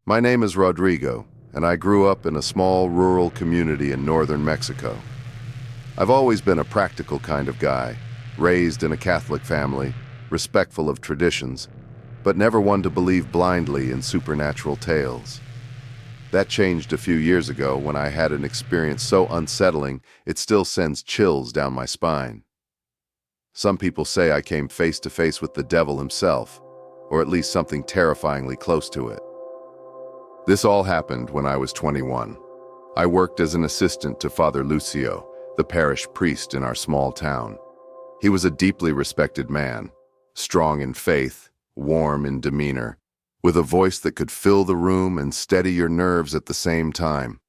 My name is Rodrigo, and I grew up in a small rural community in northern Mexico. I've always been a practical kind of guy, raised in a Catholic family, respectful of traditions, but never one to believe blindly in supernatural tales. That changed a few years ago when I had an experience so unsettling it still sends chills down my spine. Some people say I came face to face with the devil himself, or at least something terrifyingly close to it. This all happened when I was 21. I worked as an assistant to Father Lucio, the parish priest in our small town. He was a deeply respected man, strong in faith, warm in demeanor, with a voice that could fill the room and steady your nerves at the same time.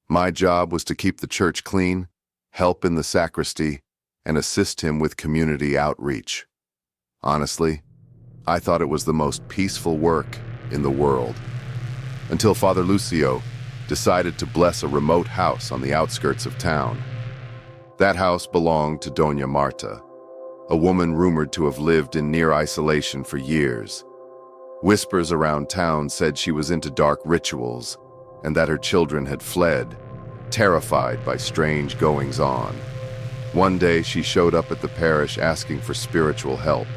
My job was to keep the church clean, help in the sacristy, and assist him with community outreach. Honestly, I thought it was the most peaceful work in the world, until Father Lucio decided to bless a remote house on the outskirts of town. That house belonged to Doña Marta, a woman rumored to have lived in near isolation for years. Whispers around town said she was into dark rituals and that her children had fled, terrified by strange goings-on. One day she showed up at the parish asking for spiritual help.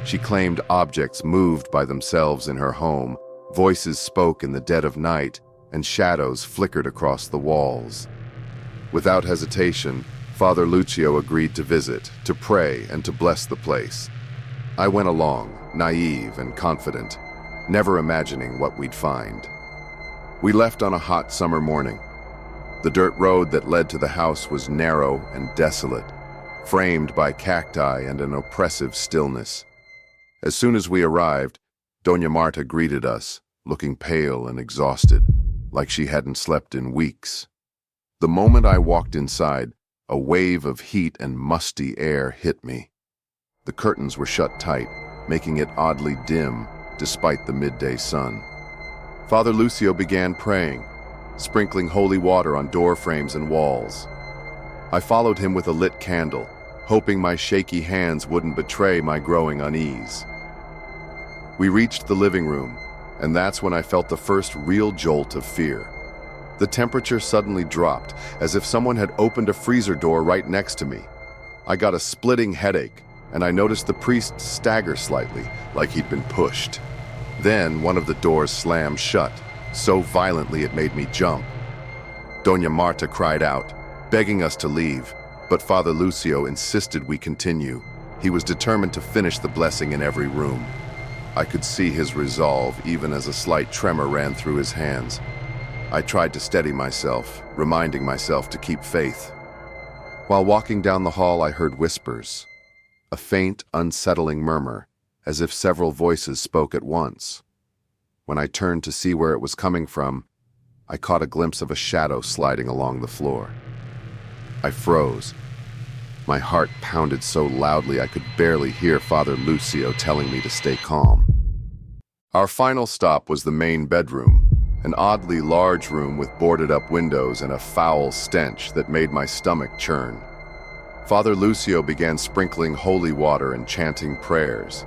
She claimed objects moved by themselves in her home, voices spoke in the dead of night, and shadows flickered across the walls. Without hesitation, Father Lucio agreed to visit, to pray, and to bless the place. I went along, naive and confident, never imagining what we'd find. We left on a hot summer morning. The dirt road that led to the house was narrow and desolate, framed by cacti and an oppressive stillness. As soon as we arrived, Doña Marta greeted us, looking pale and exhausted, like she hadn't slept in weeks. The moment I walked inside, a wave of heat and musty air hit me. The curtains were shut tight, making it oddly dim despite the midday sun. Father Lucio began praying, sprinkling holy water on door frames and walls. I followed him with a lit candle, hoping my shaky hands wouldn't betray my growing unease. We reached the living room, and that's when I felt the first real jolt of fear. The temperature suddenly dropped, as if someone had opened a freezer door right next to me. I got a splitting headache, and I noticed the priest stagger slightly, like he'd been pushed. Then one of the doors slammed shut, so violently it made me jump. Doña Marta cried out, begging us to leave, but Father Lucio insisted we continue. He was determined to finish the blessing in every room. I could see his resolve even as a slight tremor ran through his hands. I tried to steady myself, reminding myself to keep faith. While walking down the hall, I heard whispers, a faint, unsettling murmur, as if several voices spoke at once. When I turned to see where it was coming from, I caught a glimpse of a shadow sliding along the floor. I froze. My heart pounded so loudly I could barely hear Father Lucio telling me to stay calm. Our final stop was the main bedroom, an oddly large room with boarded-up windows and a foul stench that made my stomach churn. Father Lucio began sprinkling holy water and chanting prayers.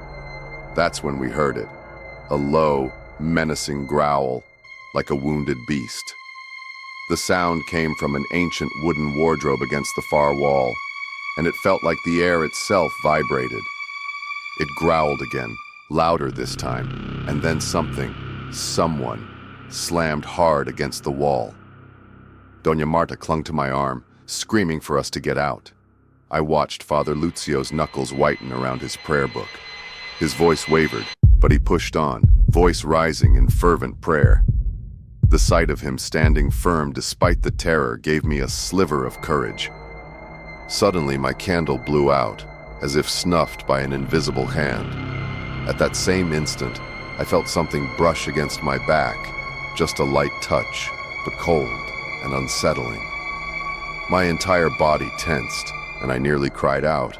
That's when we heard it, a low, menacing growl, like a wounded beast. The sound came from an ancient wooden wardrobe against the far wall, and it felt like the air itself vibrated. It growled again, louder this time, and then someone, slammed hard against the wall. Doña Marta clung to my arm, screaming for us to get out. I watched Father Lucio's knuckles whiten around his prayer book. His voice wavered, but he pushed on, voice rising in fervent prayer. The sight of him standing firm despite the terror gave me a sliver of courage. Suddenly, my candle blew out, as if snuffed by an invisible hand. At that same instant, I felt something brush against my back, just a light touch, but cold and unsettling. My entire body tensed, and I nearly cried out.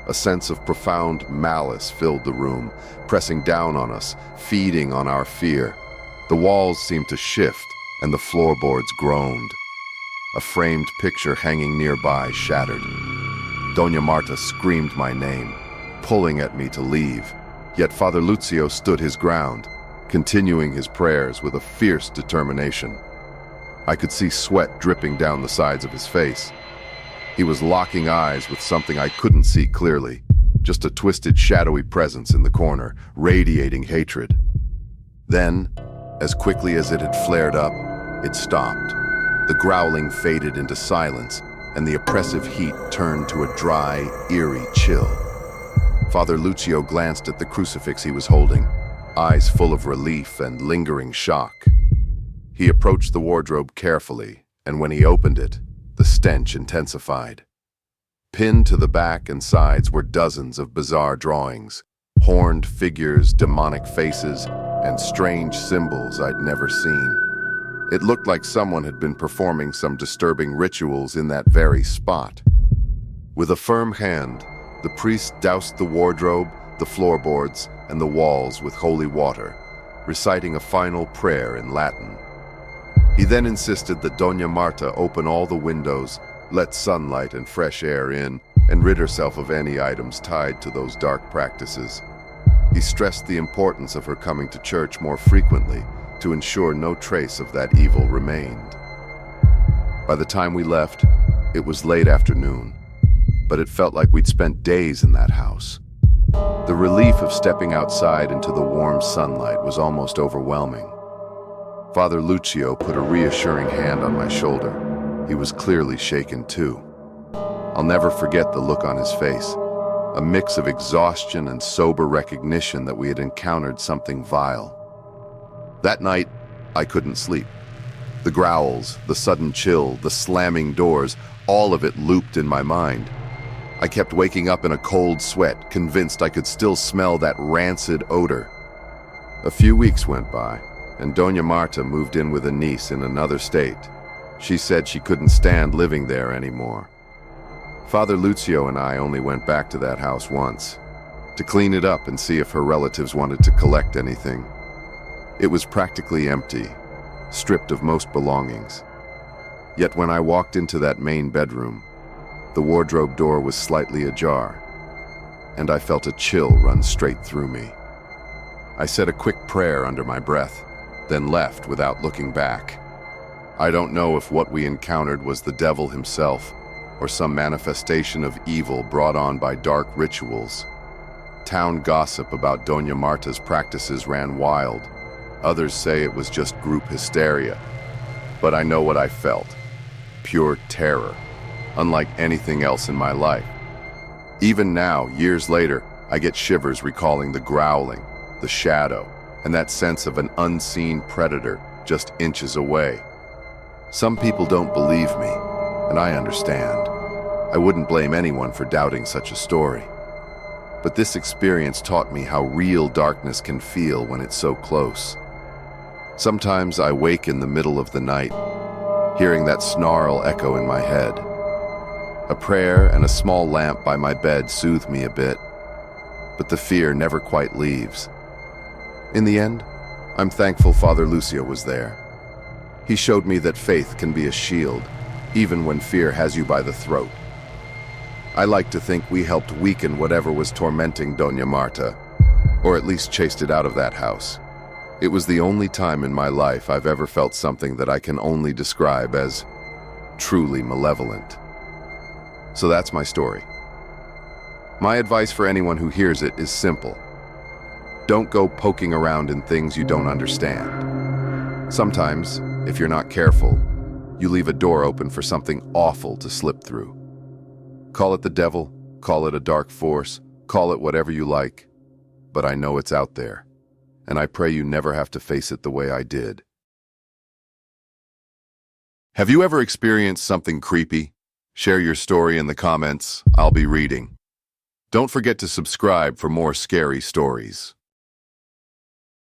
A sense of profound malice filled the room, pressing down on us, feeding on our fear. The walls seemed to shift, and the floorboards groaned. A framed picture hanging nearby shattered. Doña Marta screamed my name, pulling at me to leave. Yet Father Lucio stood his ground. continuing his prayers with a fierce determination. I could see sweat dripping down the sides of his face. He was locking eyes with something I couldn't see clearly, just a twisted, shadowy presence in the corner, radiating hatred. Then, as quickly as it had flared up, it stopped. The growling faded into silence, and the oppressive heat turned to a dry, eerie chill. Father Lucio glanced at the crucifix he was holding, eyes full of relief and lingering shock. He approached the wardrobe carefully, and when he opened it, the stench intensified. Pinned to the back and sides were dozens of bizarre drawings, horned figures, demonic faces, and strange symbols I'd never seen. It looked like someone had been performing some disturbing rituals in that very spot. With a firm hand, the priest doused the wardrobe, the floorboards, and the walls with holy water, reciting a final prayer in Latin. He then insisted that Doña Marta open all the windows, let sunlight and fresh air in, and rid herself of any items tied to those dark practices. He stressed the importance of her coming to church more frequently to ensure no trace of that evil remained. By the time we left, it was late afternoon, but it felt like we'd spent days in that house. The relief of stepping outside into the warm sunlight was almost overwhelming. Father Lucio put a reassuring hand on my shoulder. He was clearly shaken too. I'll never forget the look on his face, a mix of exhaustion and sober recognition that we had encountered something vile. That night, I couldn't sleep. The growls, the sudden chill, the slamming doors, all of it looped in my mind. I kept waking up in a cold sweat, convinced I could still smell that rancid odor. A few weeks went by, and Doña Marta moved in with a niece in another state. She said she couldn't stand living there anymore. Father Lucio and I only went back to that house once, to clean it up and see if her relatives wanted to collect anything. It was practically empty, stripped of most belongings. Yet when I walked into that main bedroom, the wardrobe door was slightly ajar, and I felt a chill run straight through me. I said a quick prayer under my breath, then left without looking back. I don't know if what we encountered was the devil himself, or some manifestation of evil brought on by dark rituals. Town gossip about Doña Marta's practices ran wild. Others say it was just group hysteria. But I know what I felt. Pure terror, unlike anything else in my life. Even now, years later, I get shivers recalling the growling, the shadow, and that sense of an unseen predator just inches away. Some people don't believe me, and I understand. I wouldn't blame anyone for doubting such a story. But this experience taught me how real darkness can feel when it's so close. Sometimes I wake in the middle of the night, hearing that snarl echo in my head. A prayer and a small lamp by my bed soothe me a bit, but the fear never quite leaves. In the end, I'm thankful Father Lucio was there. He showed me that faith can be a shield, even when fear has you by the throat. I like to think we helped weaken whatever was tormenting Doña Marta, or at least chased it out of that house. It was the only time in my life I've ever felt something that I can only describe as truly malevolent. So that's my story. My advice for anyone who hears it is simple. Don't go poking around in things you don't understand. Sometimes, if you're not careful, you leave a door open for something awful to slip through. Call it the devil, call it a dark force, call it whatever you like, but I know it's out there. And I pray you never have to face it the way I did. Have you ever experienced something creepy? Share your story in the comments. I'll be reading. Don't forget to subscribe for more scary stories.